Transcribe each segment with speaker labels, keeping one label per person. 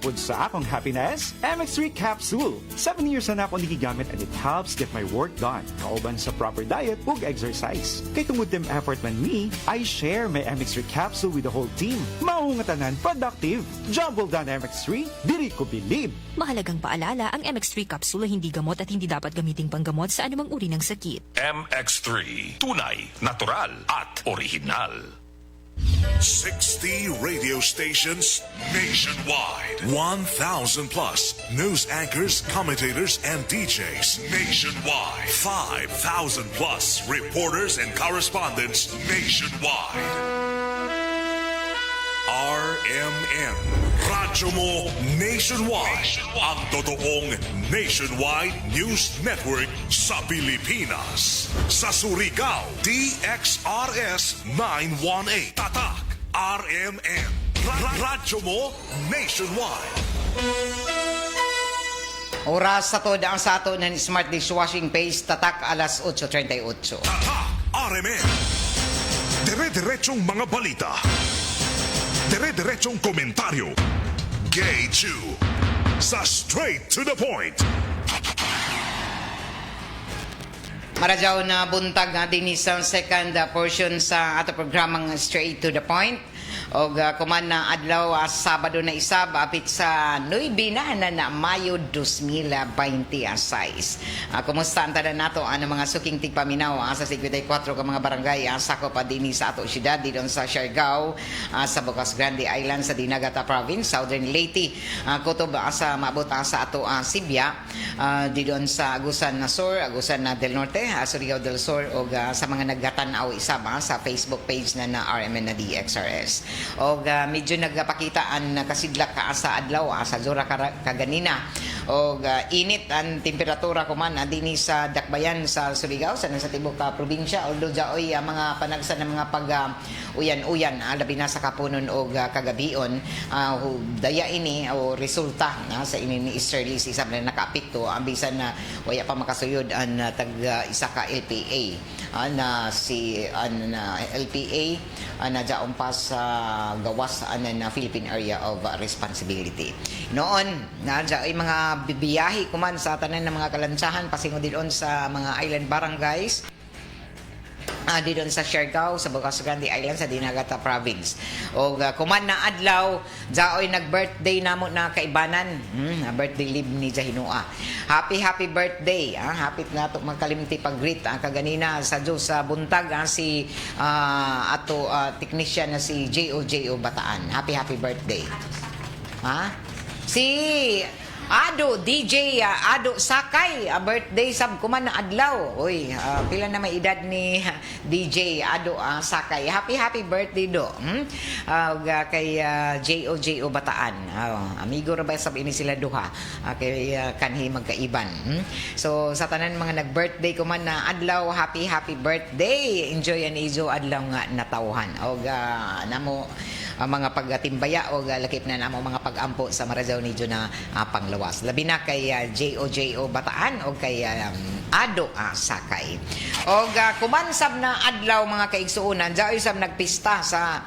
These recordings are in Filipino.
Speaker 1: pod sa akong happiness, MX3 Capsule. 7 years na ako nagigamit and it helps get my work done. Kauban sa proper diet ug exercise. Kay tungod dem effort man me, I share my MX3 Capsule with the whole team. Maungatanan productive. Jumble down MX3, diri ko believe.
Speaker 2: Mahalagang paalala, ang MX3 capsule ay hindi gamot at hindi dapat gamiting panggamot sa anumang uri ng sakit.
Speaker 3: MX3, tunay, natural at original.
Speaker 4: 60 radio stations nationwide. 1,000 plus news anchors, commentators, and DJs nationwide. 5,000 plus reporters and correspondents nationwide. RMN. Radyo mo nationwide. Ang totoong nationwide news network sa Pilipinas. Sa Surigao, DXRS 918. Tatak, RMN. Radyo mo nationwide.
Speaker 5: Oras sa to ang sato ng Smart Dishwashing Paste, tatak alas 8:38.
Speaker 4: Tatak, RMN. Dire-diretsong mga balita. Dire-diretsong komentaryo. Gay Chu. Sa straight to the point.
Speaker 5: Maradyaw na buntag nga din sa second portion sa ato programang Straight to the Point. O kuman na adlaw Sabado na isab apit sa 9 na Mayo 2026. Kumusta ang tanan nato ang mga suking tigpaminaw sa 54 ka mga barangay sakop pa dinhi sa ato syudad didon sa Siargao, sa Bocas Grande Island sa Dinagata Province, Southern Leyte, kutob sa maabot sa ato Sibya, didon sa Agusan na Sur, Agusan na del Norte, Surigao del Sur o sa mga nagatan-aw isab sa Facebook page na RMN na DXRS. O medyo nagpakita ang kasidlak sa adlaw sa Zora kaganina. O init ang temperatura kuman dinhi sa Dakbayan sa Surigao sa tibok probinsya, although jaoy mga panagsa ng mga pag uyan-uyan labi na sa kapunon o kagabion, daya ini o resulta sa ini ni easterly isab na nakaapekto ang bisan na waya pa makasuyod ang tag isa ka LPA na si LPA na jaon pa sa gawas na Philippine Area of Responsibility. Noon na ay mga bibiyahe kuman sa tanan ng mga kalansahan pasingod dilon sa mga island barangays didon sa Siargao, sa Bocas Grande Island, sa Dinagata Province. O kuman na adlaw, jaoy nag-birthday namo na kaibanan. Birthday live ni Jahinua. Happy birthday. Hapit na ito magkalimti pag-greet. Kaganina sa Diyos sa buntag si ato technician na si J.O. Bataan. Happy birthday. Si Ado, DJ Ado Sakay, birthday sab kuman na adlaw. Oy, pila na may edad ni DJ Ado Sakay. Happy birthday do. Kay J.O. Bataan. Amigo ra ba sab ini sila duha. Kay kanhi magkaiban. So sa tanan mga nag-birthday kuman na adlaw, happy birthday. Enjoy an izo adlaw nga natawhan. Og namo mga pagtimbaya o lakip na namo mga pag-ampo sa Marazao ni na panglawas. Labi na kay J.O. Bataan o kay Ado Sakay. O kumansab na adlaw mga kaigsuunan, jaoy sab nagpista sa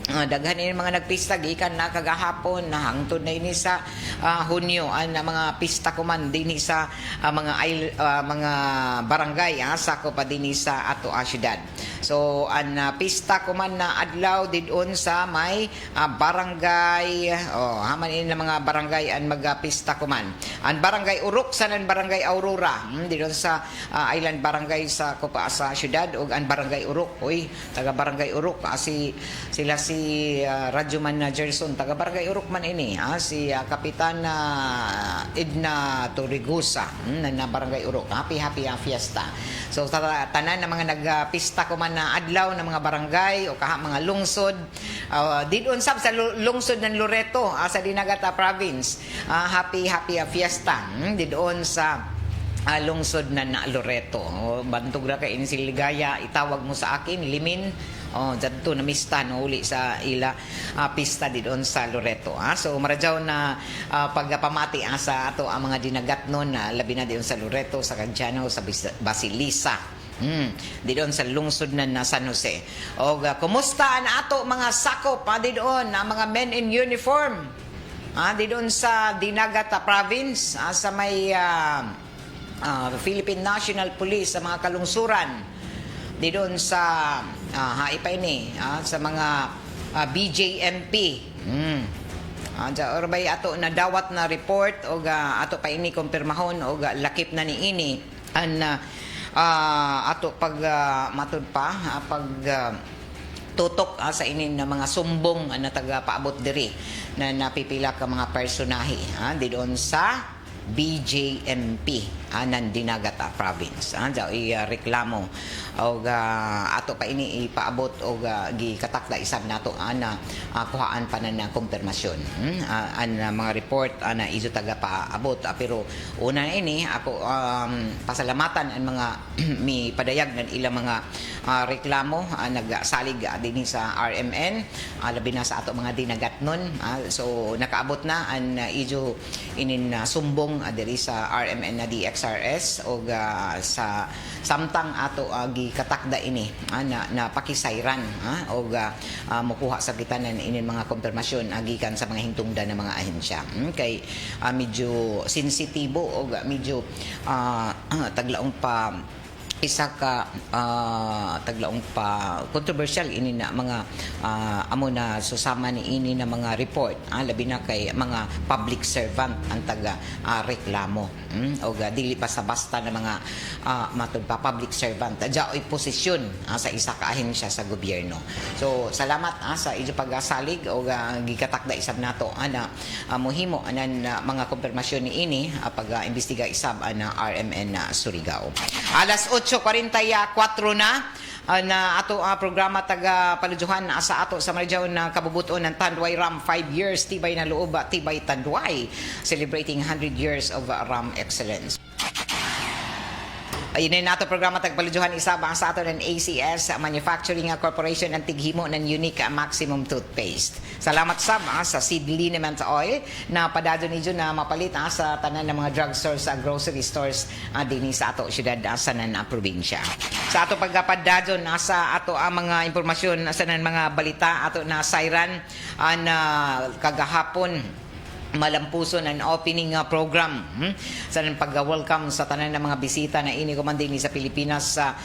Speaker 5: daghan ini mga nagpista gikan na kagahapon na hangtod na ini sa Hunyo ang mga pista kuman dinhi sa mga barangay sakop pa dinhi sa ato syudad. So ang pista kuman na adlaw didon sa may barangay haman ini mga barangay ang magpista kuman. Ang barangay Urok sa barangay Aurora didon sa island barangay sa Kupa sa syudad ug ang barangay Urok. Oy, taga barangay Urok sila si Radyoman na Gerson, taga Barangay Urok man ini, si Kapitan Edna Torigusa na Barangay Urok. Happy fiesta. So tanan na mga nagpista ko man na adlaw ng mga barangay o mga lungsod didon sab sa lungsod ng Loreto sa Dinagata Province. Happy fiesta didon sa lungsod na Loreto. Bantog ra kay ini si Ligaya, itawag mo sa akin Limin. Dito na mista uli sa ila pista didon sa Loreto. So maradyaw na pagpamati sa ato ang mga dinagat noon labi na didon sa Loreto, sa Caggiano, sa Basilisa. Didon sa lungsod na San Jose. O kumusta na ato mga sakop didon ang mga men in uniform? Di doon sa Dinagat Province, sa may Philippine National Police, sa mga kalungsuran. Di doon sa sa mga BJMP. Orbay ato na dawat na report o ato pa ini kumpirmahon o lakip na ni ini ato pag matud pa pag tutok sa inin na mga sumbong na taga paabot diri na napipila ka mga personahe di doon sa BJMP nan Dinagat Province. Reklamo og ato pa ini ipaabot og gikatakda isab nato ana kuhaan pa na kumpirmasyon. Mga report na iso taga paabot pero una na ini ako pasalamatan ang mga mi padayag ng ilang mga reklamo nagsalig dinhi sa RMN labi na sa ato mga dinagat nun. So nakaabot na an iso inin sumbong diri sa RMN na DXRS o sa samtang ato gikatakda ini na pakisayran o mukuha sa gitanan inin mga kumpirmasyon gikan sa mga hingtungdan ng mga ahensya. Kay medyo sensitibo o medyo taglaong pa isa ka taglaong pa controversial ini na mga amo na susama ni ini na mga report labi na kay mga public servant ang taga reklamo o dili pa sa basta na mga matud pa public servant jaoy posisyon sa isa ka ahensya sa gobyerno. So salamat sa ijo pagsalig o gikatakda isab nato ana mohimo anan mga kumpirmasyon ni ini pag imbestiga isab ana RMN na Surigao. Alas 8:44 na ato programa taga paluduhan sa ato sa Marijaw na kabubuton ng Tandway Ram 5 years tibay na loob tibay Tandway celebrating 100 years of Ram excellence. Ayun na nato programa tagpaluduhan isabang sa ato ng ACS Manufacturing Corporation ng tighimo ng unique maximum toothpaste. Salamat sa seed liniment oil na padado niyo na mapalit sa tanan ng mga drugstores sa grocery stores dinhi sa ato syudad sa nan probinsya. Sa ato pagpadado sa ato ang mga impormasyon sa nan mga balita ato na sayran na kagahapon malampuson ang opening program sa pag-welcome sa tanan ng mga bisita na ini kumandini sa Pilipinas sa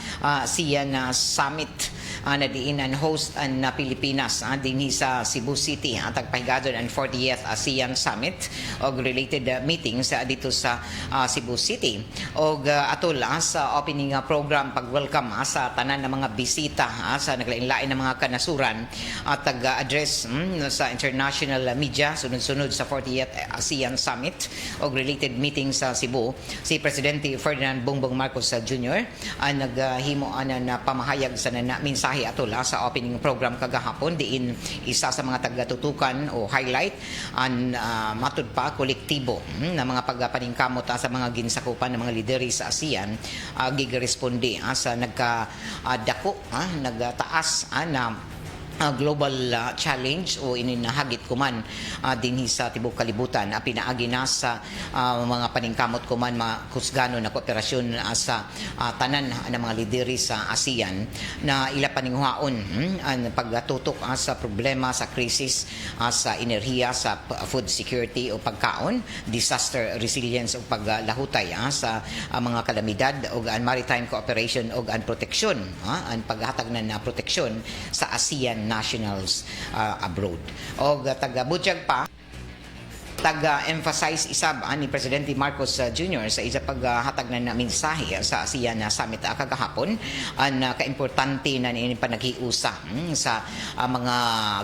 Speaker 5: ASEAN Summit na diin ang host na Pilipinas dinhi sa Cebu City ang tagpahigadon ang 40th ASEAN Summit og related meetings dito sa Cebu City og atol sa opening program pag-welcome sa tanan ng mga bisita sa naglain-lain ng mga kanasuran at tag-address sa international media sunod-sunod sa 40th ASEAN Summit o related meeting sa Cebu si Presidente Ferdinand Bongbong Marcos Jr. ang naghimo na pamahayag sa mensahe atol sa opening program kagahapon diin isa sa mga taga-tutukan o highlight ang matud pa kolektibo na mga pagpaningkamot sa mga ginsakupan ng mga lideris sa ASEAN gigaresponde sa nagkadako nagtaas na global challenge o ininahagit kuman dinhi sa tibok kalibutan pinaagi na sa mga paningkamot kuman mga kusgano na kooperasyon sa tanan ng mga lideri sa ASEAN na ila paninghuaon ang pagtutok sa problema sa krisis sa enerhiya sa food security o pagkaon disaster resilience o paglahutay sa mga kalamidad o ang maritime cooperation o ang proteksyon ang paghatag na proteksyon sa ASEAN nationals abroad. O taga-budyag pa taga-emphasize isab ni Presidente Marcos Jr. sa isa paghatag na mensahe sa ASEAN Summit kagahapon ang kaimportante na panaghiusa sa mga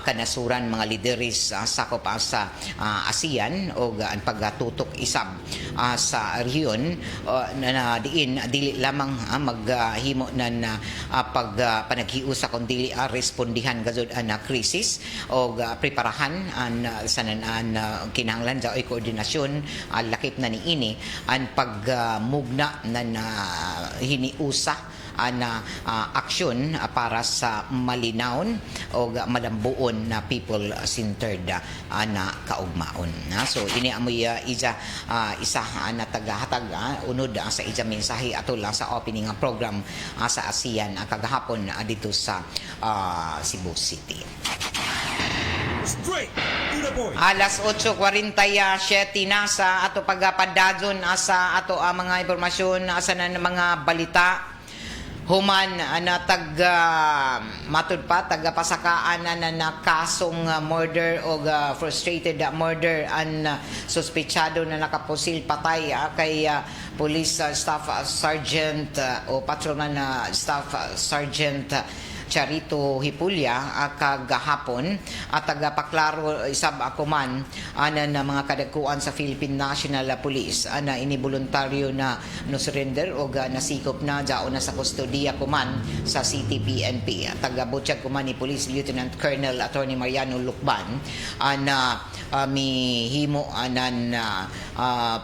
Speaker 5: kanasuran, mga lideris sakop sa ASEAN o ang pagtutok isab sa rehiyon na diin dili lamang maghimo na panaghiusa kundi respondihan gazud na krisis o preparahan sa kinahanglan sa koordinasyon lakip na niini ang pagmugna na hiniusa na aksyon para sa malinawon o malambuon na people-centered na kaugmaon. So ini amoy isa na tagahatag unod sa isa mensahe atol sa opening program sa ASEAN kagahapon dito sa Cebu City.
Speaker 4: Straight to the
Speaker 5: Alas 8:47 na sa ato pagpadadyon sa ato mga impormasyon sa mga balita. Human na matud pa pasakaan na kasong murder o frustrated murder ang suspechado na nakapusil patay kay police staff sergeant o patrolman staff sergeant Charito Hipulya kagahapon at tagapaklaro isab ako man na mga kadagkuan sa Philippine National Police na iniboluntaryo na no surrender o nasikop na daon na sa kustodiya kuman sa CTPNP at tagabutyag kuman ni Police Lieutenant Colonel Attorney Mariano Lucban na mihimo anan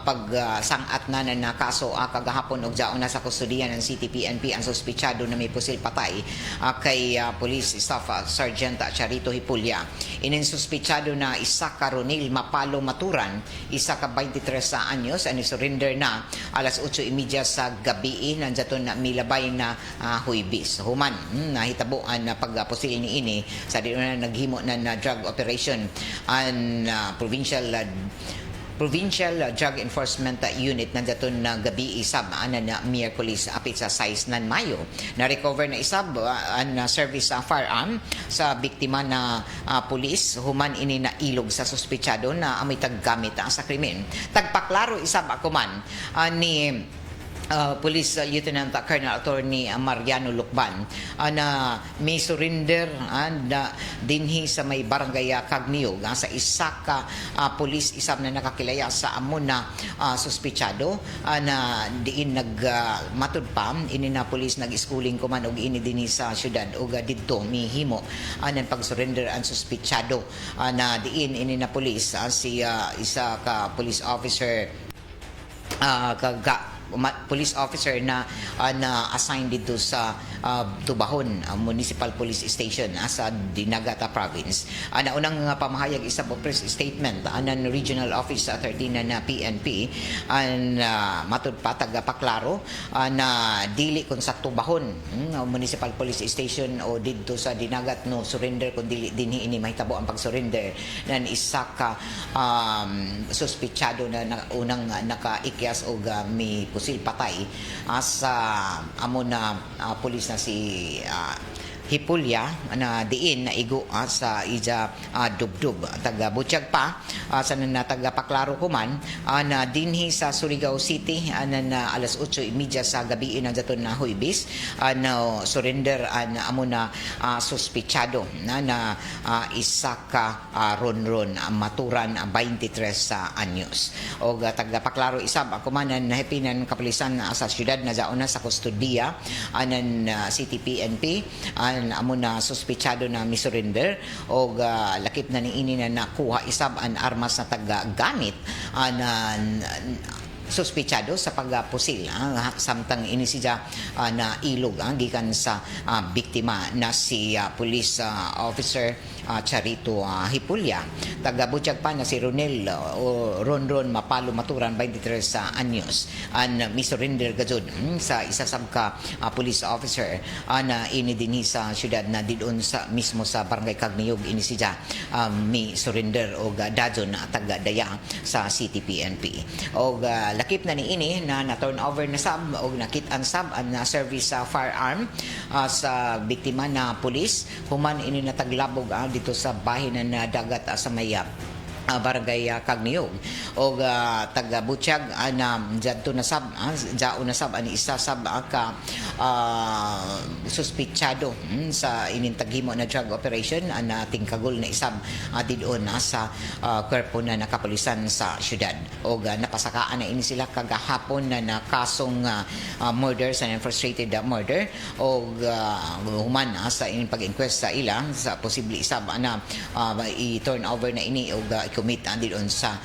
Speaker 5: pagsangat na kaso kagahapon og daon na sa kustodiya ng CTPNP ang suspechado na may pusil patay kay Police Staff Sergeant Charito Hipulya. Ininsuspechado na isa ka Ronil Mapalo Maturan, isa ka 23 anyos, ani surrender na alas 8:30 sa gabi nandiyaton na milabay na huibis. Human nahitabuan na pagpusil ni ini sa di na naghimo na drug operation ang Provincial Drug Enforcement Unit nandiyaton na gabi isab na Miyerkules apit sa 6 nan Mayo. Na-recover na isab ang service firearm sa biktima na pulis human ini na ilog sa suspechado na amoy taggamit sa krimen. Tagpaklaro isab ako man ni Police Lieutenant Colonel Attorney Mariano Lucban na may surrender na dinhi sa may barangay Kagniyog sa isa ka police isab na nakakilaya sa amon na suspechado na diin matud pa ini na police nag-schooling kuman og ini dinhi sa syudad og didto mihimo ang pag-surrender ang suspechado na diin ini na police si isa ka police officer police officer na assigned dito sa Tubahon Municipal Police Station sa Dinagata Province. Unang pamahayag isa po press statement ng Regional Office 13 na PNP matud pa tagapaklaro na dili kun sa Tubahon Municipal Police Station o dito sa Dinagat no surrender kun dili dinhi ini mahitabo ang pag-surrender ng isa ka suspechado na unang nakaikyas og may pusil patay sa amo na pulis na si Hipulya na diin na igo sa ija dubdub tagabutyag pa sa tagapaklaro kuman na dinhi sa Surigao City na alas 8:30 sa gabi nandiyaton na huibis na surrender amo na suspechado na isa ka Ronron Maturan 23 anyos og tagapaklaro isab ako man nahipinan kapulisan sa syudad na daon na sa kustodiya anan CTPNP amo na suspechado na misurrender o lakip na niini na nakuha isab ang armas na taga-gamit na suspechado sa pagpusil samtang inisija na ilog gikan sa biktima na si police officer Charito Hipulya. Tagabutyag pa na si Ronel o Ronron Mapalo Maturan 23 anyos ang misurrender gajud sa isa sab ka police officer na ini dinhi sa syudad na didon sa mismo sa barangay Kagniyog inisija mi surrender og dajon na taga-daya sa CTPNP. Og lakip na ni ini na turn over na sab og nakit-an sab ang service firearm sa biktima na pulis human ini nataglabog dito sa bahin na dagat sa Maya barangay Kagniyog o taga-butyag na dito na sab daon na sab ani isa sab ka suspechado sa inintaghimo na drug operation na tingkagol na isab didon sa kwerpo na nakapulisan sa syudad o napasakaan na ini sila kagahapon na kasong murder sa frustrated murder o human sa ining pag-inquest sa ilang sa posible isab na i-turn over na ini o commit doon sa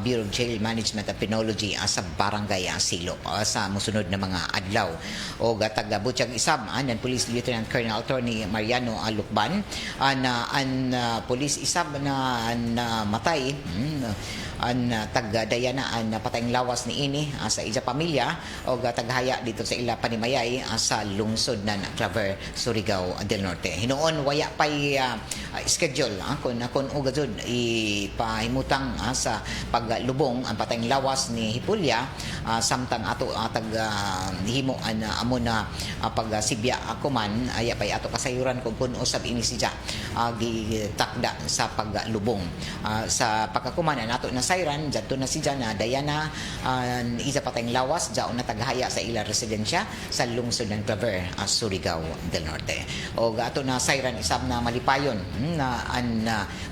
Speaker 5: Bureau of Jail Management and Penology sa Barangay Silo sa musunod na mga adlaw. O taga-butyag isab ang Police Lieutenant Colonel Attorney Mariano Lucban na ang police isab na matay an tagdayana an patayng lawas ni ini sa ija pamilya o taghaya dito sa ila panimayay sa lungsod na Claver, Surigao del Norte. Hinuon waya pay schedule kun ugazod ipahimutang sa paglubong ang patayng lawas ni Hipulya samtang ato himo an amo na pagsibya kuman aya pay ato kasayuran kung kun usab ini siya gitakda sa paglubong sa pagkakuman nato na sayran jadto na siya na dayana isa patayng lawas jaon na taghaya sa ila residensya sa lungsod ng Claver, Surigao del Norte. O ato na sayran isab na malipayon na an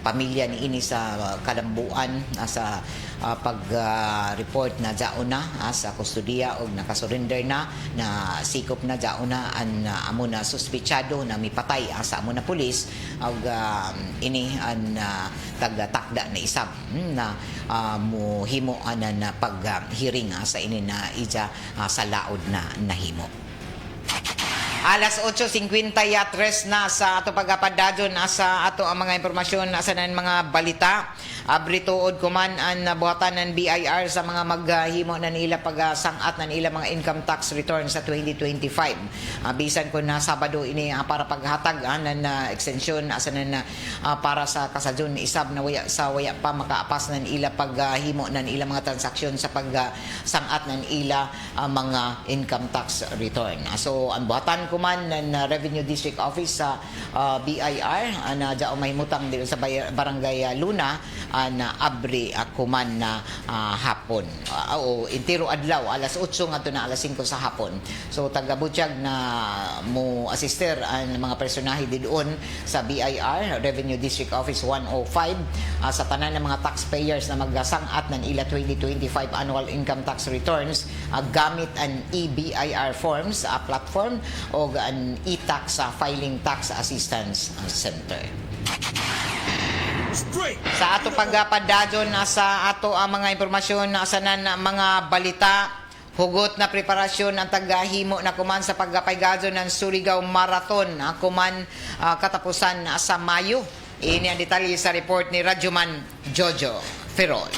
Speaker 5: pamilya ni ini sa kalambuan sa pag-report na jaon na sa kustudiya og nakasurrender na sikop na jaon na an amo na suspechado na mipatay sa amo na pulis og ini an tagtakda na isab na muhimo ana na pag-hearing sa ini na ija sa laod na nahimo. Alas 8:53 na sa ato pagpapadadyon sa ato ang mga impormasyon sa nan mga balita. Abrituod kuman ang buhatan ng BIR sa mga maghimo na nila pagsangat na nila mga income tax return sa 2025. Bisan ko na Sabado ini para paghatag ng extension asa na para sa kasadyon isab na waya pa makaapas na nila paghimo na nila mga transaksyon sa pagsangat na nila mga income tax return. So ang buhatan kuman ng Revenue District Office sa BIR na dao mahimutang dito sa Barangay Luna na abri kuman na hapon o intiro adlaw alas 8 ngadto na alas 5 sa hapon. So taga-Butyag na mo assister ang mga personahe didoon sa BIR Revenue District Office 105 sa tanan ng mga taxpayers na magsangat ng ila 2025 annual income tax returns gamit an eBIR forms platform o an e-tax filing tax assistance center. Sa ato pagpadadyon sa ato ang mga impormasyon sa mga balita, hugot na preparasyon ang taghimo na kuman sa pagpaygadyon ng Surigao Marathon kuman katapusan sa Mayo. Ini ang detalye sa report ni Radyoman Jojo Ferrol.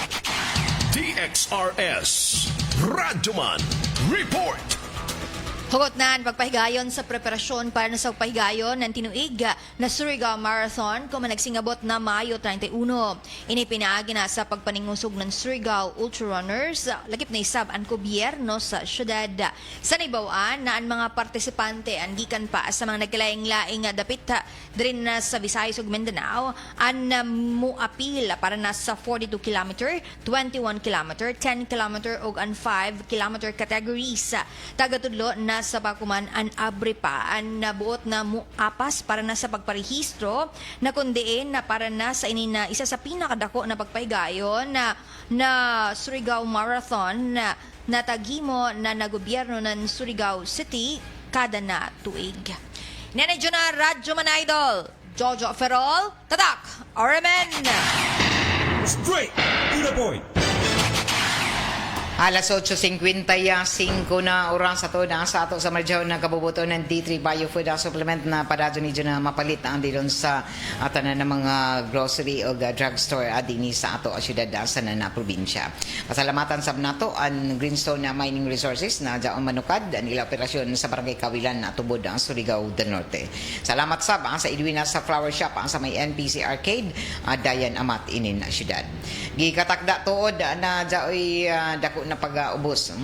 Speaker 4: DXRS Radyoman Report.
Speaker 6: Hugot na ang pagpahigayon sa preparasyon para na sa pagpahigayon ng tinuig na Surigao Marathon kung nagsingabot na Mayo 31. Inipinaagi na sa pagpaningusog ng Surigao Ultra Runners, lakip na isab ang gobyerno sa syudad. Sa nibawaan na ang mga partisipante ang gikan pa sa mga nagkalaing-laing dapit din na sa Visayas ug Mindanao ang muapil para na sa 42 km, 21 km, 10 km ug ang 5 km categories. Tagatudlo na sa bakuman an abre pa ang nabuot na muapas para na sa pagparehistro na kundiin na para na sa ini na isa sa pinakadako na pagpahigayon na Surigao Marathon na natagimo na gobyerno ng Surigao City kada na tuig. Nenedyo na Radyoman Idol Jojo Ferrol, tatak RMN.
Speaker 4: Straight to the point.
Speaker 5: Alas 8:55 na oras sa ato sa marjaw na kabubuto ng D3 Biofood Supplement na padado ni na mapalit ang dilon sa tanan ng mga grocery o drugstore adini sa ato syudad sa na probinsya. Pasalamatan sab nato ang Greenstone Mining Resources na jaon manukad ang ila operasyon sa Barangay Kawilan na tubod ang Surigao del Norte. Salamat sab sa Edwina sa Flower Shop sa may NPC Arcade Dayan Amat inin syudad. Gikatakda tuod na jaoy dako na pag-ubos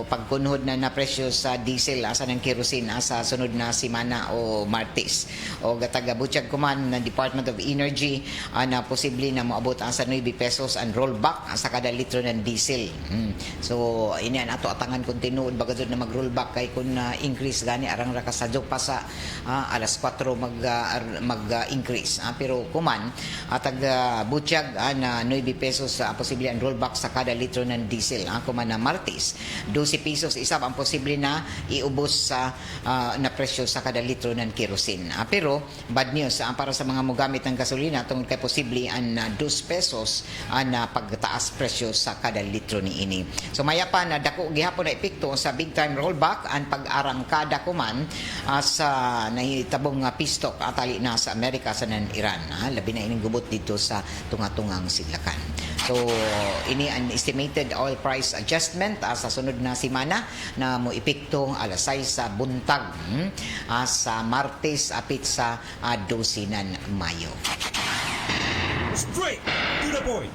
Speaker 5: pagkunhod na presyo sa diesel asa ng kerosene sa sunod na simana o Martes o gataga-Butyag kuman ng Department of Energy na posible na moabot ang sa 9 pesos ang rollback sa kada litro ng diesel. So ini ato atangan kung tinuod bagad na mag-rollback kay kung increase gani arang ra kasadyo pa sa alas 4 mag-increase pero kuman taga-Butyag na 9 pesos posible ang rollback sa kada litro ng diesel kuman na Martes 12 pesos isab ang posible na iubos sa na presyo sa kada litro ng kerosene pero bad news para sa mga mogamit ng gasolina tungod kay posible ang 2 pesos na pagtaas presyo sa kada litro ni ini. So maya pa na dako gihapon na epekto sa big time rollback ang pag-arangkada kuman sa nahitabong pistok atali na sa Amerika sa nan Iran labi na ining gubot dito sa tunga-tungang sidlakan. So ini an estimated oil price adjustment sa sunod na semana na mo epekto alas 6 sa buntag sa Martes apit sa 12 Mayo.
Speaker 4: Straight to the point.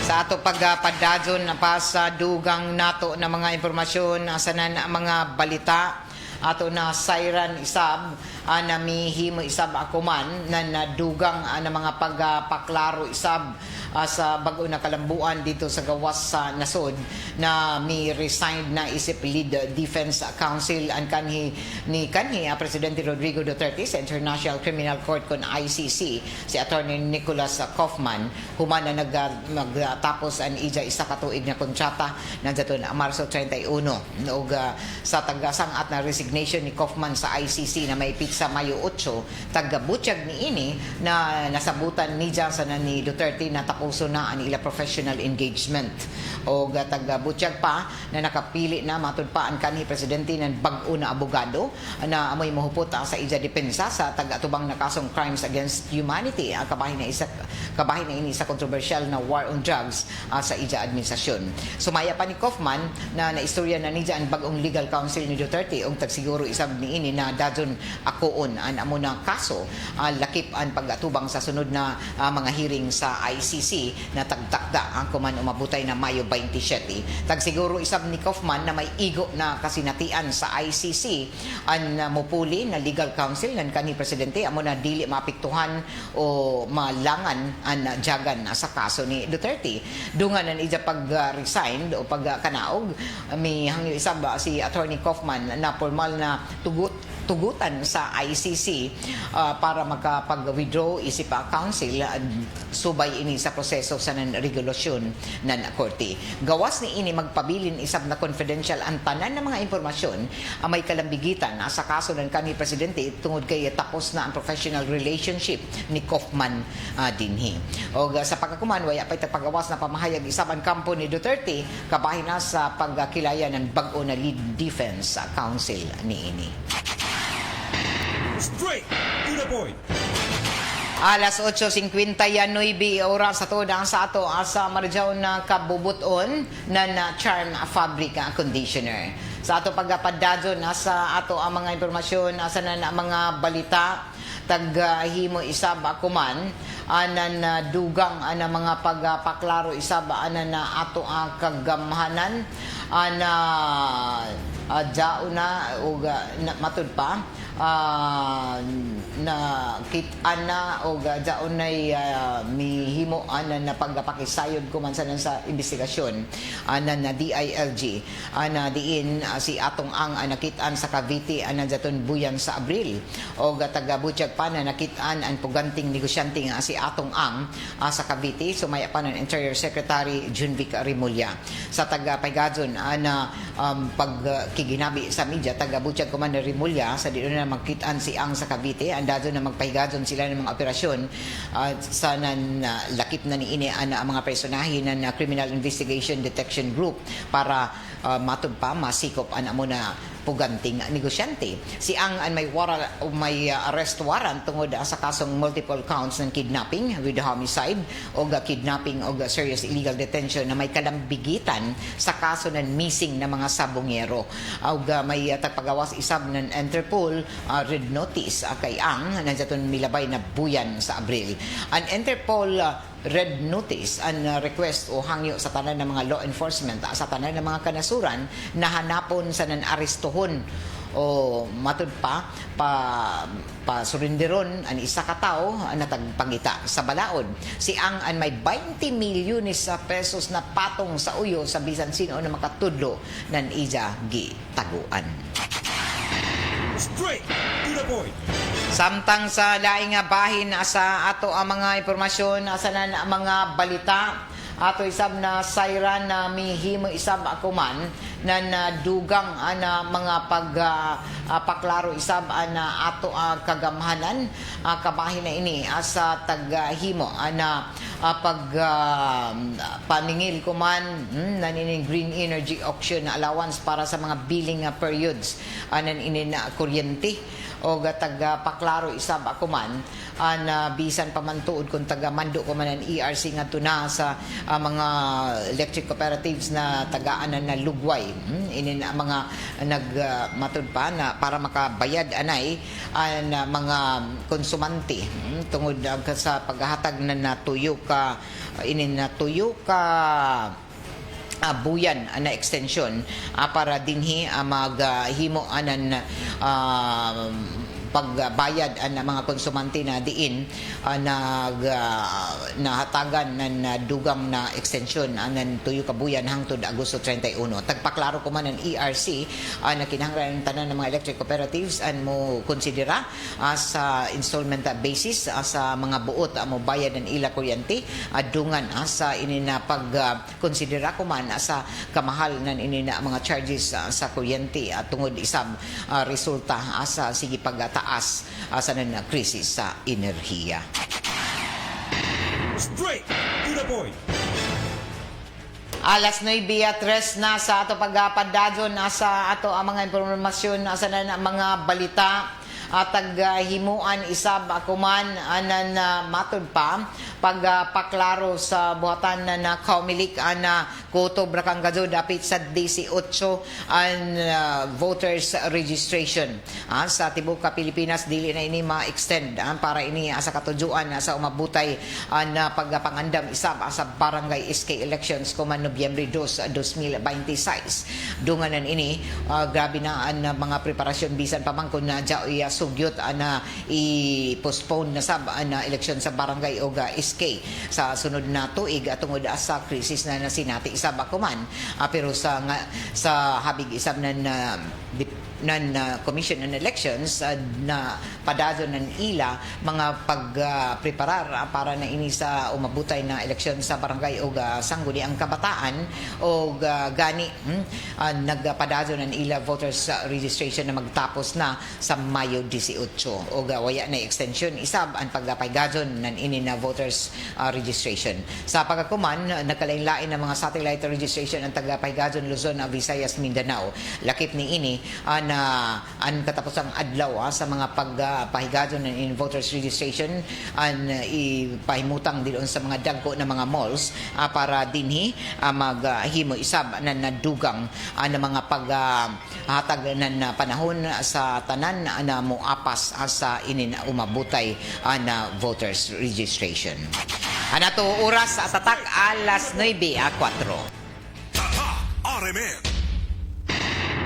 Speaker 5: Sa ato pagpadadyon pa sa dugang nato na mga impormasyon sa mga balita ato na siren isab na mihimo isab ako man na nadugang na mga pagpaklaro isab sa bago na kalambuan dito sa gawas sa nasod na mi resigned na isip lead defense counsel ang kanhi Presidente Rodrigo Duterte sa International Criminal Court kon ICC si Attorney Nicholas Kaufman human na magtapos ang isa ka tuig na kontrata nandaton Marso 31 ug sa tagasangat na resignation ni Kaufman sa ICC na may sa Mayo 8 tagabutyag ni ini na nasabutan ni Johnson ni Duterte na tapuso na ang ila professional engagement o tagabutyag pa na nakapili na matud pa ang kanhi presidente ng bag-o na abogado na amoy mahupot sa ija depensa sa tagatubang na kasong crimes against humanity ang kabahin na ini sa controversial na war on drugs sa ija administrasyon. Sumaya pa ni Kaufman na naistorya na niya ang bag-ong legal counsel ni Duterte og tagsiguro isab ni ini na dadyon akoon ang amo na kaso lakip ang pagatubang sa sunod na mga hearing sa ICC na tagtakda ang kuman umabutay na Mayo 27. Tagsiguro isab ni Kaufman na may igo na kasinatian sa ICC ang mupuli na legal counsel ng kanhi presidente amo na dili mapiktuhan o malangan ang jagan sa kaso ni Duterte. Dungan na ija pag-resign o pagkanaog may hangyo isab si Attorney Kaufman na formal na tugutan sa ICC para makapag-withdraw isip counsel subay ini sa proseso sa regulasyon ng korte. Gawas ni ini magpabilin isab na confidential ang tanan ng mga impormasyon may kalambigitan sa kaso ng kanhi presidente tungod kay tapos na ang professional relationship ni Kaufman dinhi. O sa pagkakuman waya pay tagpagawas na pamahayag isab ang kampo ni Duterte kabahin na sa pagkilaya ng bag-o na lead defense counsel ni ini.
Speaker 4: Straight to the point.
Speaker 5: Alas 8:59 oras sa toda sa ato sa Marjaw na kabubuton na Charm Fabric Conditioner. Sa ato pagpadadyon sa ato ang mga impormasyon sa mga balita taghimo isab ako man anan dugang ana mga pagpaklaro isab ana na ato ang kagamhanan ana jauna ug matud pa na kit-an na o jaon nay mihimo ana na pagpakisayod ko man sa investigasyon ana na DILG ana diin si atong ang nakit-an sa Cavite ana jaton buyan sa Abril o tagabutyag pa na nakit-an ang puganting negosyante nga si atong ang sa Cavite sumaya pa ng Interior Secretary Junvic Rimulya sa taga-Paygadon ana pagkiginabi sa media tagabutyag ko man ni Rimulya sa di na magkit-an si ang sa Cavite andado na magpahigadon sila ng mga operasyon sa lakip na ni ini ang mga personahe ng Criminal Investigation Detection Group para matod pa masikop ana mo na puganting negosyante. Si ang may arrest warrant tungod sa kasong multiple counts ng kidnapping with homicide o kidnapping o serious illegal detention na may kalambigitan sa kaso ng missing na mga sabongero. O may tagpagawas isab ng Interpol red notice kay ang nandiyaton milabay na buyan sa Abril. Ang Interpol red notice ang request o hangyo sa tanan ng mga law enforcement sa tanan ng mga kanasuran na hanapon sa nan-arestohon o matud pa surinderon ang isa ka tao na tagpangita sa balaod. Si ang may 20 milyones sa pesos na patong sa uyo sa bisan sino na makatudlo ng ija gitaguan.
Speaker 4: Straight to the point.
Speaker 5: Samtang sa laing bahin sa ato ang mga impormasyon sa mga balita ato isab na siren na mihimo isab ako man na nadugang ana mga paklaro isab ana ato kagamhanan kabahin na ini sa taghimo ana paningil ko man nanining green energy auction na allowance para sa mga billing periods anan ini na kuryente o taga paklaro isab ako man na bisan pa man tuod kung taga mando ko man ang ERC nga tuna sa mga electric cooperatives na tagaan na lugway. Inin mga nagmatud pa na para makabayad anay ang mga konsumante tungod sa paghatag na natuyo ka buyan na extension para dinhi maghimo anan pagbayad ang mga konsumante na diin nahatagan ng dugang na extension anan tuyo kabuyan hangtod Agosto 31. Tagpaklaro ko man ang ERC na kinahanglan ng tanan ng mga electric cooperatives and mo konsidera sa installment basis sa mga buot mo bayad ng ila kuryente dungan sa inina pag-konsidera ko man sa kamahal ng inina mga charges sa kuryente tungod isab resulta sa sige pagtaas sa na krisis sa enerhiya.
Speaker 4: Straight to the point.
Speaker 5: Alas 9:03 na sa ato pagpadadyon sa ato ang mga impormasyon sa na mga balita taghimuan isab ako man anan matud pa pagpaklaro sa buhatan na kaumilik na Coto Bracangado dapit sa 18 ang voters registration sa tibuok Pilipinas dili na ini ma-extend para ini sa katujuan sa umabutay na pagpangandam isab sa barangay SK elections kuman Nobyembre 2, 2026 dunganan ini grabe na ang mga preparasyon bisan pa man kun na sugyot na i-postpone na sab na eleksyon sa barangay o SK sa sunod na tuig tungod sa krisis na nasinati isab ako man pero sa habig isab nan Commission on Elections na padado ng ila mga pagpreparar para na ini sa umabutay na eleksyon sa barangay o sangguni ang kabataan o gani nagpadado ng ila voters registration na magtapos na sa Mayo 18 o waya na extension isab ang pagpaygadon ng ini na voters registration sa pagkakuman nagkalain-lain ng mga satellite registration ang tagapaygadon Luzon, Visayas, Mindanao lakip ni ini na ang katapusang adlaw sa mga pagpahigadon ng voters registration ang ipahimutang dilon sa mga dagko na mga malls para dinhi maghimo isab na nadugang na mga paghatag na panahon sa tanan na moapas sa inin umabutay na voters registration. Anato oras sa tatak alas 9:04.
Speaker 4: Tata RMN.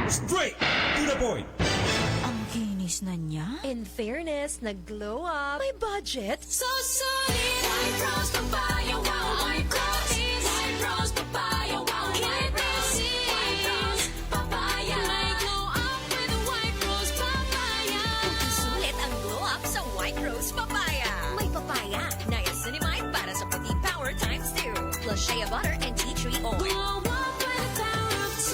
Speaker 4: Straight to the point.
Speaker 2: Ang kinis na niya.
Speaker 7: In fairness, nag-glow up. May budget.
Speaker 8: So solid. White Rose Papaya, wow. White Rose. White Rose Papaya, wow. White Rose. White Rose Papaya. May glow up with White Rose Papaya.
Speaker 7: Sulit ang glow up sa White Rose Papaya. May papaya, niacinamide para sa puti power times 2. Plus shea butter and tea tree oil.
Speaker 8: Glow up with the power of 2.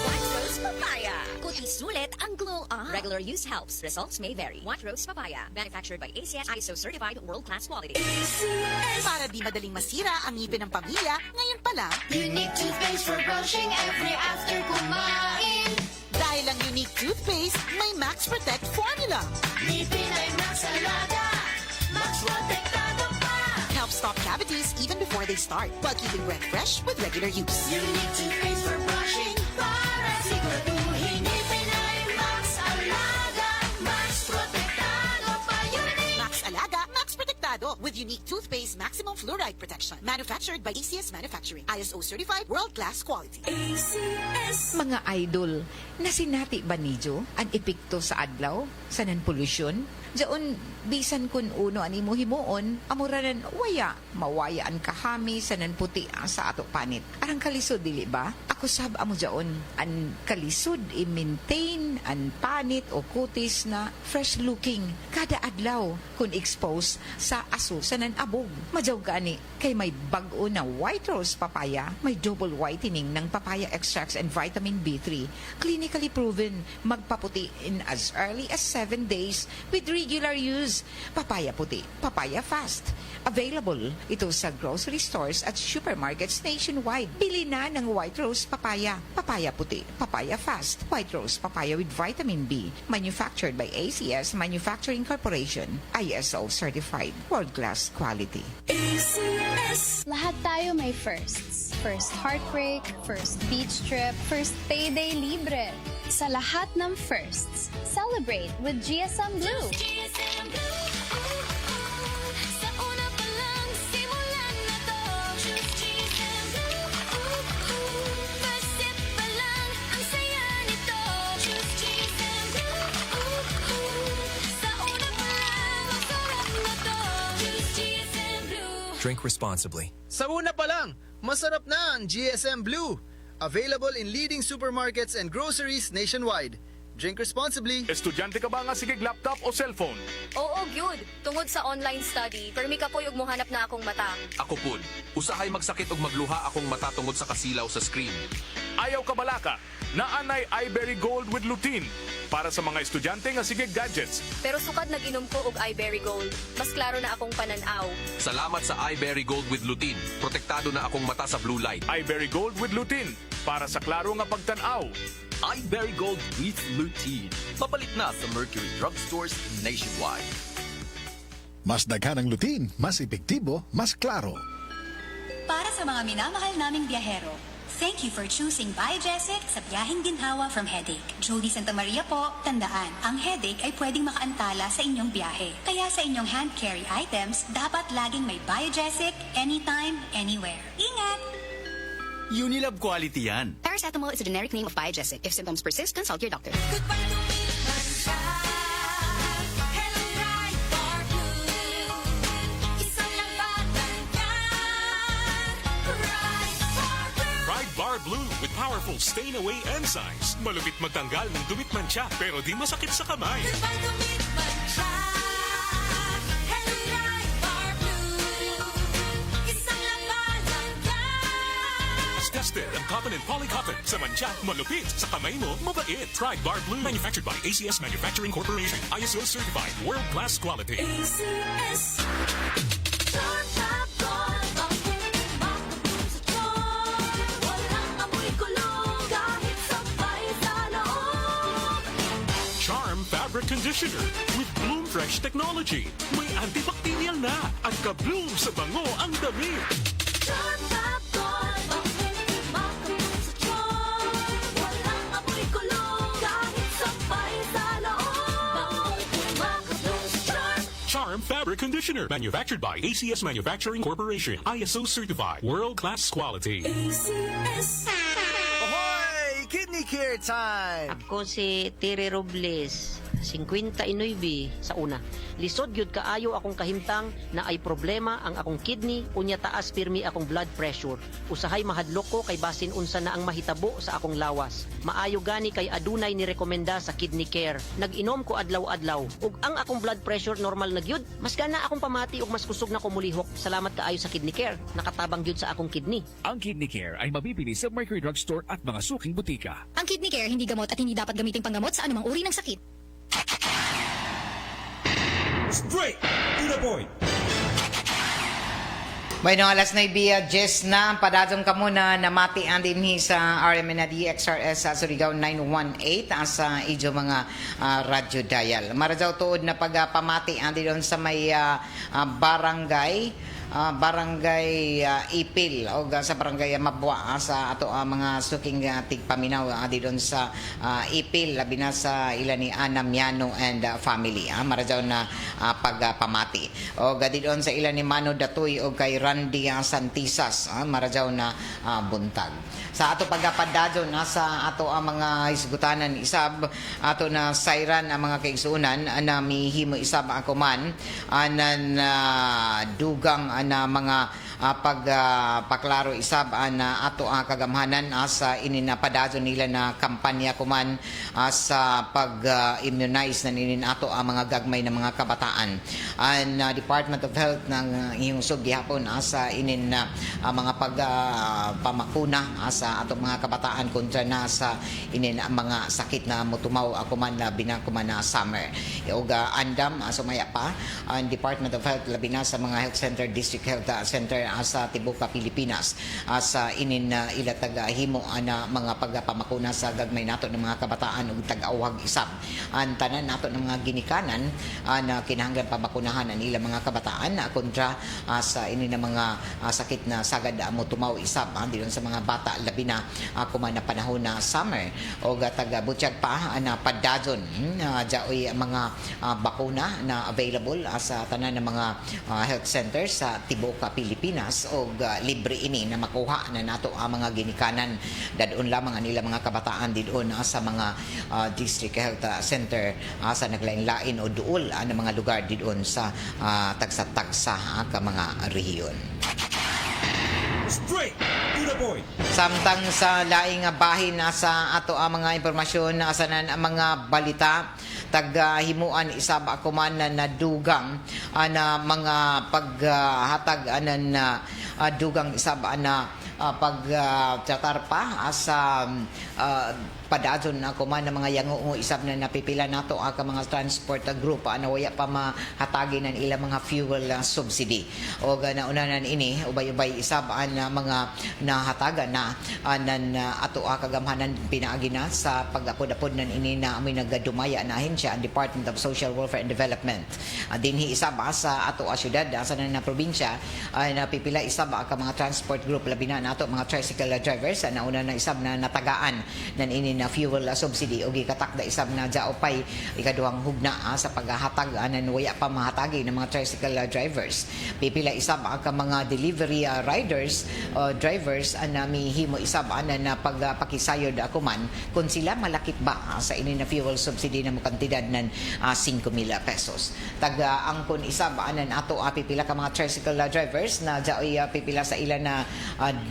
Speaker 7: White Rose Papaya. Kuti sulit ang glow up. Regular use helps. Results may vary. White Rose Papaya. Manufactured by ACS ISO certified world-class quality.
Speaker 9: Para di madaling masira ang ngipin ng pamilya, ngayon pa lang,
Speaker 8: Unique toothpaste for brushing every after kumain.
Speaker 9: dahil ang unique toothpaste, may Max Protect formula.
Speaker 8: Ngipin ay Max Alaga. Max Protectado pa.
Speaker 9: Helps stop cavities even before they start, while keeping breath fresh with regular use.
Speaker 8: Unique toothpaste for brushing. Para siguraduhin ngipin ay Max Alaga. Max Protectado pa. Unique.
Speaker 9: Max Alaga, Max Protectado with unique toothpaste maximum fluoride protection. Manufactured by ACS Manufacturing. ISO certified world-class quality.
Speaker 5: Mga idol, nasinati ba niyo ang epekto sa adlaw sa non-pollution? Diyon, bisan kun uno ani mo himuon, amuranan waya, mawaya ang kahami sa nanputi sa ato panit. Arang kalisod, dili ba? Ako sab amo diyon, ang kalisod i-maintain ang panit o kutis na fresh looking kada adlaw kun expose sa aso sa nanabog. Madyaw gani, kay may bag-o na White Rose Papaya, may double whitening ng papaya extracts and vitamin B3, clinically proven magpaputi in as early as 7 days with regular use. Papaya puti, papaya fast. Available ito sa grocery stores at supermarkets nationwide. Bili na ng White Rose Papaya. Papaya puti, papaya fast, White Rose Papaya with vitamin B. Manufactured by ACS Manufacturing Corporation. ISO certified. World-class quality.
Speaker 8: Lahat tayo may firsts. First heartbreak, first beach trip, first payday libre. Sa lahat ng firsts, celebrate with GSM Blue.
Speaker 7: Sa una pa lang, simulan na to. Choose GSM Blue. First sip pa lang, ang saya nito. Choose GSM Blue. Sa una pa lang, ang sarap na to. Choose GSM Blue.
Speaker 10: Drink responsibly.
Speaker 11: Sa una pa lang, masarap na ang GSM Blue. Available in leading supermarkets and groceries nationwide. Drink responsibly.
Speaker 3: Estudyante ka ba nga sigig laptop o cellphone?
Speaker 12: Oo, gyud. Tungod sa online study, permi ka po yung muhanap na akong mata.
Speaker 10: Ako pud, usahay magsakit og magluha akong mata tungod sa kasilaw sa screen.
Speaker 3: Ayaw ka balaka, naanay iBerry Gold with lutein para sa mga estudyante nga sigig gadgets.
Speaker 12: Pero sukad nag-inom ko og iBerry Gold. Mas klaro na akong pananaw.
Speaker 10: Salamat sa iBerry Gold with lutein. Protektado na akong mata sa blue light.
Speaker 3: iBerry Gold with lutein para sa klaro nga pagtanaw.
Speaker 10: iBerry Gold with lutein. Mapalit na sa Mercury Drugstores nationwide.
Speaker 4: Mas daghan ang lutein, mas epektibo, mas klaro.
Speaker 8: Para sa mga minamahal naming biyahero, thank you for choosing Biogesic sa biyaheng ginhawa from headache. Jody Santa Maria po, tandaan, ang headache ay pwedeng makaantala sa inyong biyahe. Kaya sa inyong hand carry items, dapat laging may Biogesic anytime, anywhere. Ingat!
Speaker 10: Unilab quality yan.
Speaker 9: Paracetamol is a generic name of Biogesic. If symptoms persist, consult your doctor.
Speaker 7: Goodbye to Midman Shop. Hello, Ride Bar Blue. Isang lang batanggan. Ride Bar Blue.
Speaker 3: Ride Bar Blue with powerful stain-away enzymes. Malupit magtanggal ng dumitmantsa pero di masakit sa kamay.
Speaker 7: Goodbye to Midman Shop. Hello, Ride Bar Blue. Isang lang batanggan.
Speaker 3: Tested ang cotton and polycotton. Sa mantsa, malupit. Sa kamay mo, mabait. Ride Bar Blue. Manufactured by ACS Manufacturing Corporation. ISO certified. World-class quality.
Speaker 7: ACS. Sharp Top Gold. Bakit makabun sa tiyan? Walang amoy kulong kahit sabay sa loob.
Speaker 3: Charm Fabric Conditioner with Bloom Fresh Technology. May antibacterial na at ka-bloom sa bango ang damit.
Speaker 7: Sharp Top Gold. Bakit makabun sa tiyan? Walang amoy kulong kahit sabay sa loob. Bakit makabun sa tiyan?
Speaker 3: Charm Fabric Conditioner. Manufactured by ACS Manufacturing Corporation. ISO certified. World-class quality.
Speaker 7: ACS.
Speaker 11: Ahoy! Kidney care time!
Speaker 13: Ako si Tere Robles, 59 sa una. Lisod gyud kaayo akong kahimtang na ay problema ang akong kidney unya taas pirmi akong blood pressure. Usahay mahadlok ko kay basin unsa na ang mahitabo sa akong lawas. Maayo gani kay adunay ni rekomenda sa kidney care. Nag-inom ko adlaw-adlaw ug ang akong blood pressure normal na gyud. Mas gana akong pamati ug mas kusog na ko mulihok. Salamat kaayo sa kidney care. Nakatabang gyud sa akong kidney.
Speaker 10: Ang Kidney Care ay mabibili sa Mercury Drugstore at mga suking butika.
Speaker 8: Ang kidney care hindi gamot at hindi dapat gamitin panggamot sa anumang uri ng sakit.
Speaker 10: Straight to the point.
Speaker 5: Bueno, alas 9:10 na. Padadong ka muna na mati ang dinhi sa RMN DXRS sa Surigao 918 sa idyo mga radyo dial. Marajaw tuod na pagpamati ang doon sa may barangay Ipil o sa barangay Mabwa sa ato mga suking tigpaminaw di doon sa Ipil labi na sa ila ni Ana Miano and family marajaw na pagpamati o gadi doon sa ila ni Mano Datoy o kay Randy Santisas marajaw na buntag sa ato pagpadadyo sa ato ang mga isgutanan isab ato na sayran ang mga kaigsunan na mihimo isab ako man anan dugang na mga paklaro isab na ato kagamhanan sa ininapadayon nila na kampanya kuman sa pag-immunize na ninin ato ang mga gagmay na mga kabataan. Ang Department of Health ng ihungsog gihapon sa inin mga pamakuna sa ato mga kabataan kontra na sa inin mga sakit na mutumaw kuman na binakuman na summer. Uga andam sumaya pa ang Department of Health labi na sa mga health center, district health center sa tibuok Pilipinas sa inin ilatag himo na mga pagpamakuna sa gagmay nato ng mga kabataan ug tag-awhag isab ang tanan nato ng mga ginikanan na kinahanglan pamakunahan ang ilang mga kabataan kontra sa inin mga sakit na sagad mo tumaw isab diyon sa mga bata labi na kuman na panahon na summer o taga-butyag pa na padadyon jaoy mga bakuna na available sa tanan ng mga health centers sa tibuok Pilipinas o libre ini na makuha na nato ang mga ginikanan dadon lamang ang ilang mga kabataan didon sa mga district health center sa naglain-lain o duol na mga lugar didon sa tagsa-tagsa ka mga rehiyon.
Speaker 3: Straight to the point.
Speaker 5: Samtang sa laing bahin sa ato ang mga impormasyon sa mga balita taghimuan isab ako man na nadugang na mga paghatag anan dugang isab na pagtratar pa sa padadyon na kuman ng mga yango isab na napipila nato ang mga transport group na waya pa mahatagi ng ilang mga fuel subsidy o naunanan ini ubay-ubay isab ang mga nahataga na ato kagamhanan pinaagi na sa pag-apod-apod nan ini na amoy nagdumaya na ahensya ang Department of Social Welfare and Development dinhi isab sa ato syudad sa na probinsya napipila isab ang mga transport group labi na nato mga tricycle drivers nauna na isab na natagaan nan ini na fuel subsidy o gikatakda isab na jaopay ikaduhang hugna sa paghahatag anan waya pa mahatagi ng mga tricycle drivers pipila isab ang mga delivery riders drivers na mihimo isab anan na pagpakisayod ako man kung sila malakip ba sa ini na fuel subsidy na mo kantidad ng 5,000 pesos taga angkon isab anan ato pipila ka mga tricycle drivers na jaoy pipila sa ila na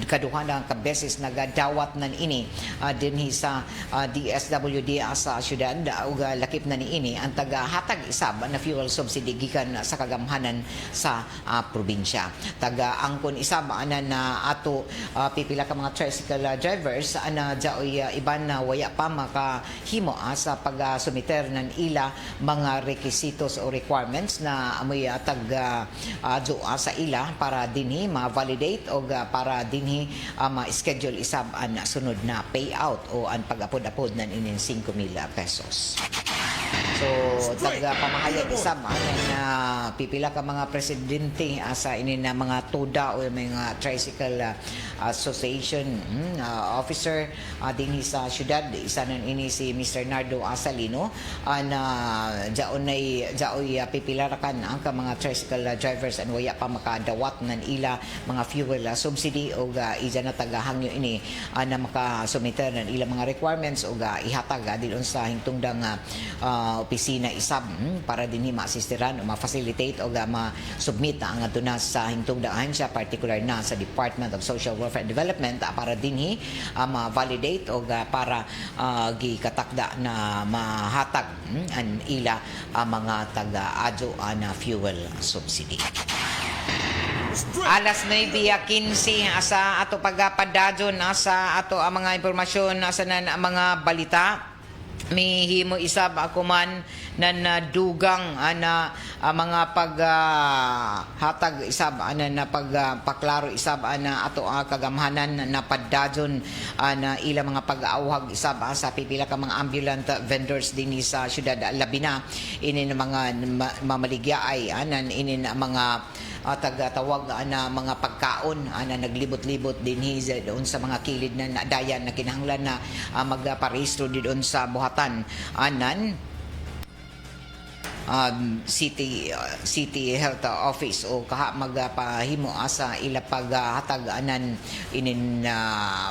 Speaker 5: kaduha na kabeses nagadawat nan ini dinhi sa DSWD sa syudad ug lakip na niini ang tagahatag isab na fuel subsidy gikan sa kagamhanan sa probinsya taga angkon isab na ato pipila ka mga tricycle drivers na jaoy iban na waya pa makahimo sa pagsumiter ng ila mga requisitos o requirements na amoy taga sa ila para dinhi ma-validate o para dinhi ma-schedule isab ang sunod na payout o ang pag-apod-apod ng inin 5,000 pesos. So, taga-pamahayag isab na pipila ka mga presidente sa inin na mga tuda o mga tricycle association officer dinhi sa syudad isa nan ini si Mr. Nardo Asalino na jaoy pipila kan ang mga tricycle drivers and waya pa makadawat nan ila mga fuel subsidy o ija na tagahangyo ini na makasumiter nan ila mga requirements o ihatag dilon sa hingtungdang opisina isab para dinhi ma-assistiran o ma-facilitate o ma-submit ang aduna sa hingtungdang ahensya particular na sa Department of Social Welfare and Development para dinhi ma-validate o para gikatakda na mahatag ang ila mga taga-adyo na fuel subsidy. Alas 9:15 sa ato pagpadadyon sa ato ang mga impormasyon sa mga balita mihimo isab ako man na nadugang na mga paghatag isab na pagpaklaro isab na ato kagamhanan na padadyon na ila mga pag-aawhag isab sa pipila ka mga ambulant vendors dinhi sa syudad Labina ini na mga mamaligyaay ini na mga tagatawag na mga pagkaon na naglibot-libot dinhi doon sa mga kilid na dayan na kinahanglan na magparehistro doon sa buhatan anan City Health Office o kaha magpahimo sa ila paghatag anan inin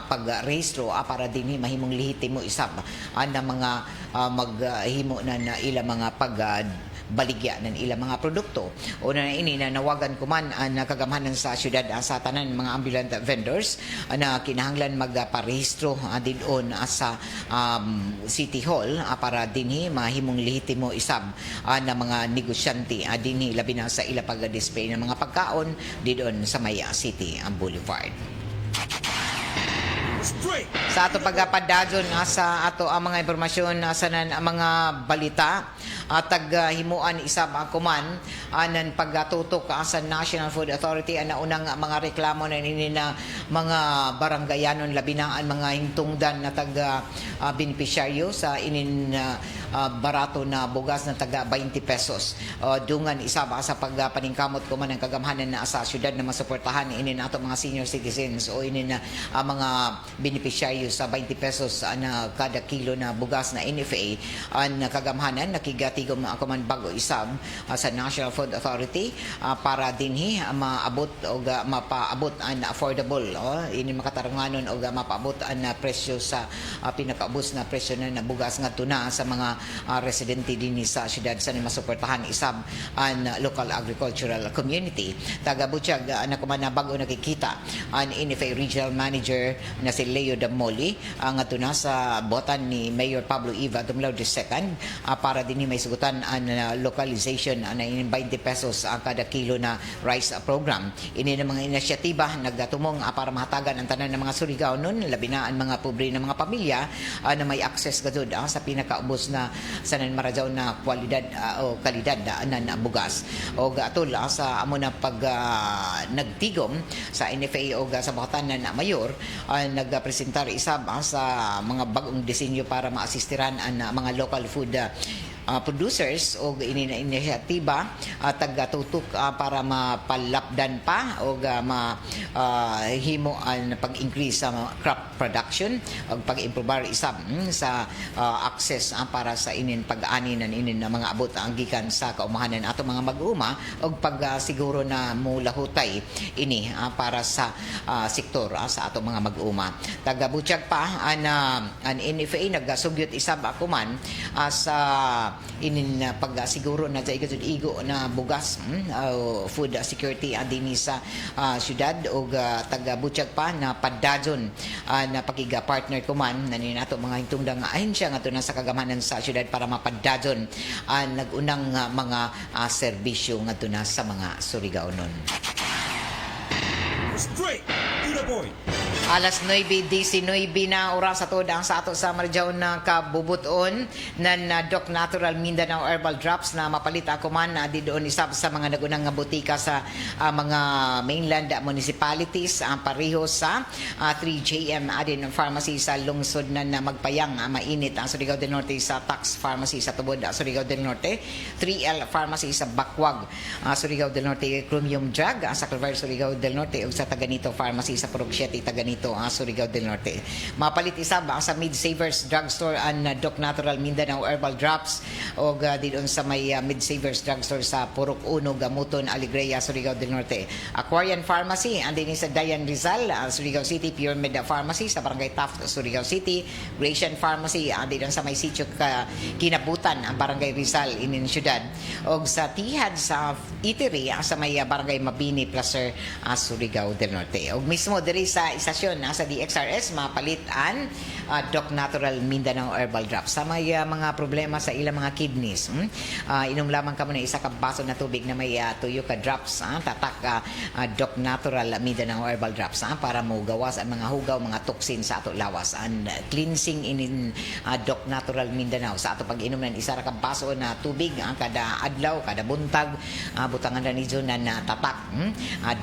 Speaker 5: pagrehistro para dinhi mahimong lehitimo isab ana mga maghimo na ila mga baligya ng ilang mga produkto. Una na ini na nawagan kuman ang kagamhanan sa syudad sa tanan mga ambulant vendors na kinahanglan magparehistro didon sa City Hall para dinhi mahimong lehitimo isab na mga negosyante dinhi labi na sa ila pag-display ng mga pagkaon didon sa Maya City Boulevard. Sa ato pagpadadyon sa ato ang mga impormasyon sa ang mga balita himuan isab kuman anan pagtutok sa National Food Authority ang unang mga reklamo na nini na mga baranggayanon labi na ang mga hingtungdan na beneficiaryo sa inin barato na bugas na taga 20 pesos. Dungan isab sa pagpaningkamot kuman ang kagamhanan na sa syudad na masuportahan inin ato mga senior citizens o inin mga beneficiaryo sa 20 pesos na kada kilo na bugas na NFA ang kagamhanan nakigatigom ako man bago isab sa National Food Authority para dinhi maabot o mapaabot ang affordable ini makatarunganon o mapaabot ang presyo sa pinakaubos na presyo na bugas nga tuna sa mga residente dinhi sa syudad sa masuportahan isab ang local agricultural community. Taga Butchag na kuman na bago nakikita ang NFA Regional Manager na si Leo Damoli ang tuna sa botan ni Mayor Pablo Eva Dumlao II para dinhi may sugutan ang localization na 20 pesos ang kada kilo na rice program. Ini na mga inisyatiba nagdatumong para mahatagan ang tanan ng mga Surigao nun labi na ang mga pobre na mga pamilya na may access gadud sa pinakaubos na sanan marajaw na kwalidad o kalidad na bugas. O atol sa amo na pag nagtigom sa NFA o sa bukatan na mayor nagpresentar isab sa mga bagong disenyo para maasistiran ang mga local food producers o inisyatiba taga-tutok para mapalapdan pa o mahimo ang pag-increase sa crop production o pag-improbar isab sa access para sa inin pag-ani ng inin na mga abot ang gikan sa kaumahanan ato mga mag-uma o pag-siguro na mulahutay ini para sa sektor sa ato mga mag-uma. Taga-Butchag pa ang NFA nagasugyot isab ako man sa inin pagsiguro na sa igo na bugas food security dinhi sa syudad o taga Butchag pa na padadyon na pakiga partner kuman na nato mga hintungdang ahensya nga na sa kagamhanan sa syudad para mapadadyon nagunang mga serbisyo nga na sa mga Surigao nun.
Speaker 3: Straight to the point.
Speaker 5: Alas 9:19 na oras sa tudang sa ato sa Marjaw na kabubuton ng Doc Natural Mindanao Herbal Drops na mapalit ako man didoon isab sa mga nagunang nga butika sa mga mainland municipalities pareho sa 3JM Adin Pharmacy sa lungsod na magpayang mainit ang Surigao del Norte sa Tax Pharmacy sa tubod Surigao del Norte, 3L Pharmacy sa Bakwag Surigao del Norte, Chromium Drug sa Calvar Surigao del Norte ug sa Taganito Pharmacy sa Purok 7 Taganito Surigao del Norte. Mapalit isab sa Mid Savers Drugstore ang Doc Natural Mindanao Herbal Drops o didoon sa may Mid Savers Drugstore sa Purok 1 Gamuton Alegria Surigao del Norte. Aquarian Pharmacy andin sa Dayan Rizal Surigao City, Pure Med Pharmacy sa Barangay Taft Surigao City, Gratian Pharmacy andin sa may sitio Kinabutan ang Barangay Rizal inin syudad o sa Tihad sa Eatery sa may Barangay Mabini Placer Surigao del Norte. O mismo diri sa istasyon sa DXRS mapalit ang Doc Natural Mindanao Herbal Drops sa may mga problema sa ilang mga kidneys. Inom lamang ka muna isa ka baso na tubig na may tuyo ka drops tatak Doc Natural Mindanao Herbal Drops para mo gawas ang mga hugaw, mga toxin sa ato lawas. Ang cleansing in Doc Natural Mindanao sa ato pag-inom ng isa ka baso na tubig kada adlaw, kada buntag butangan ra ni na tatak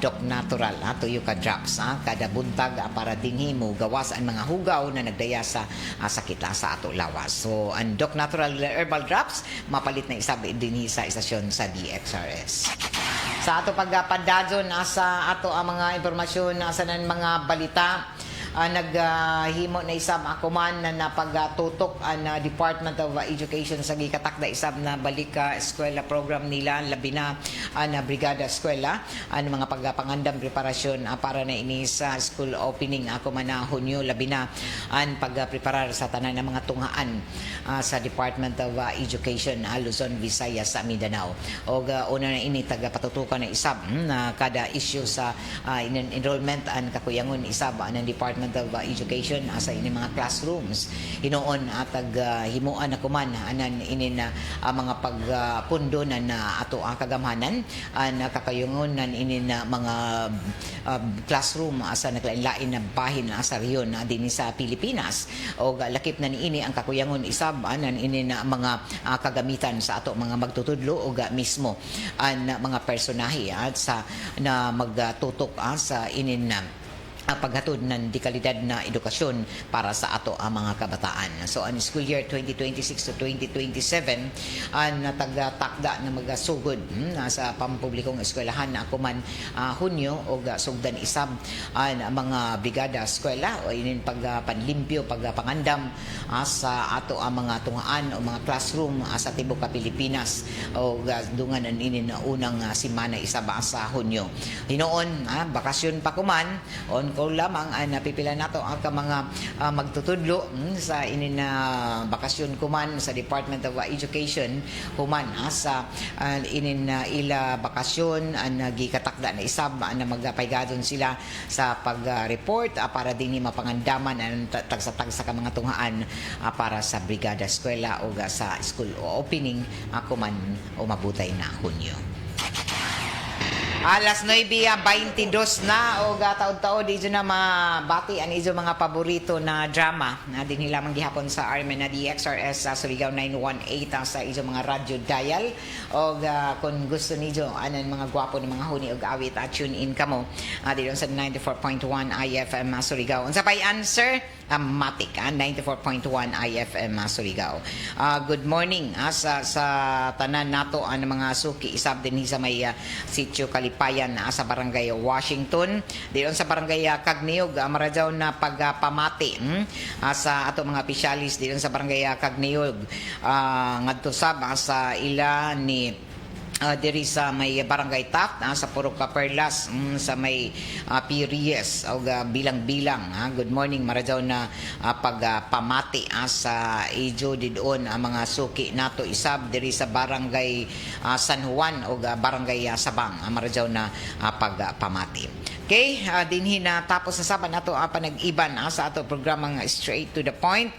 Speaker 5: Doc Natural tuyo ka drops kada buntag para dinhi mo gawas ang mga hugaw na nagdaya sa sakit sa ato lawas. So ang Doc Natural Herbal Drops mapalit na isab dinhi sa istasyon sa DXRS. Sa ato pagpadadyon sa ato ang mga impormasyon sa mga balita naghimo na isab ako man na napagtutok ang Department of Education sa gikatakda isab na balik ka eskwela program nila labi na ang Brigada Eskwela ang mga pagpangandam preparasyon para na ini sa school opening ako man na Hunyo labi na ang pagpreparar sa tanan ng mga tungaan sa Department of Education Luzon, Visayas sa Mindanao. O una na ini tagapatutukan na isab na kada issue sa enrollment and kakuyangon isab ng Department of Education sa ini mga classrooms. Hinoon tag himuan ako man anan ini na mga pagpundo na ato ang kagamhanan ang kakayungon nan ini na mga classroom sa naglain-lain na bahin sa riyon din sa Pilipinas. O lakip na niini ang kakuyangon isab anan ini na mga kagamitan sa ato mga magtutudlo o mismo ang mga personahe at sa na magtutok sa inin na paghatod ng dekalidad na edukasyon para sa ato ang mga kabataan. So, ang school year 2026 to 2027, ang natagtakda na magasugod sa pampublikong eskwelahan na ako man Hunyo o sugdan isab ang mga brigada eskwela o inin pagpanlimpyo, pagpangandam sa ato ang mga tungaan o mga classroom sa tibuok Pilipinas o dungan ang inin na unang simana isab sa Hunyo. Hinoon, bakasyon pa kuman, on call lamang ang napipila nato ang mga magtutudlo sa inin na bakasyon kuman sa Department of Education kuman sa inin ila bakasyon ang gikatakda na isab na magpaygadon sila sa pag-report para din mapangandaman ang tagsa-tagsa ka mga tunghaan para sa brigada eskwela o sa school opening kuman o mabutay na Hunyo. Alas 9:22 na o taod-taod ijo na mabati ang ijo mga paborito na drama na din nila manggihapon sa Armen na DXRS sa Surigao 918 sa ijo mga radio dial o kung gusto nijo anan mga gwapo ng mga huni og awit at tune in kamo dito sa 94.1 IFM Surigao. Unsa pay answer? Matik 94.1 IFM Surigao. Good morning sa tanan nato ang mga suki isab din sa may sitio Kalipayan sa barangay Washington. Diyon sa barangay Kagniog maradyaw na pagpamati sa ato mga opisyalis diyon sa barangay Kagniog ngadto sab sa ila ni diri sa may barangay Taft sa Purok Perlas sa may Pires o bilang-bilang good morning maradyaw na pagpamati sa ijo didon ang mga suki nato isab diri sa barangay San Juan o barangay Sabang maradyaw na pagpamati. Okay, dinhi na tapos na saban nato ang panag-iban sa ato programang Straight to the Point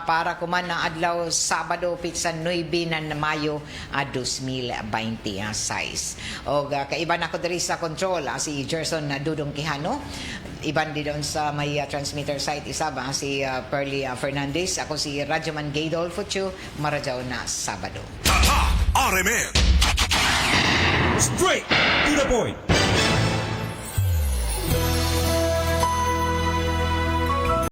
Speaker 5: para kuman na adlaw Sabado pitsa 9 na Mayo 2026. O kaiban ako diri sa control si Gerson Dudong Quijano. Iban din doon sa may transmitter site isab si Pearly Fernandez. Ako si Radyoman Gaydol Futsu, maradyaw na Sabado.
Speaker 4: RMN
Speaker 1: Straight to the Point.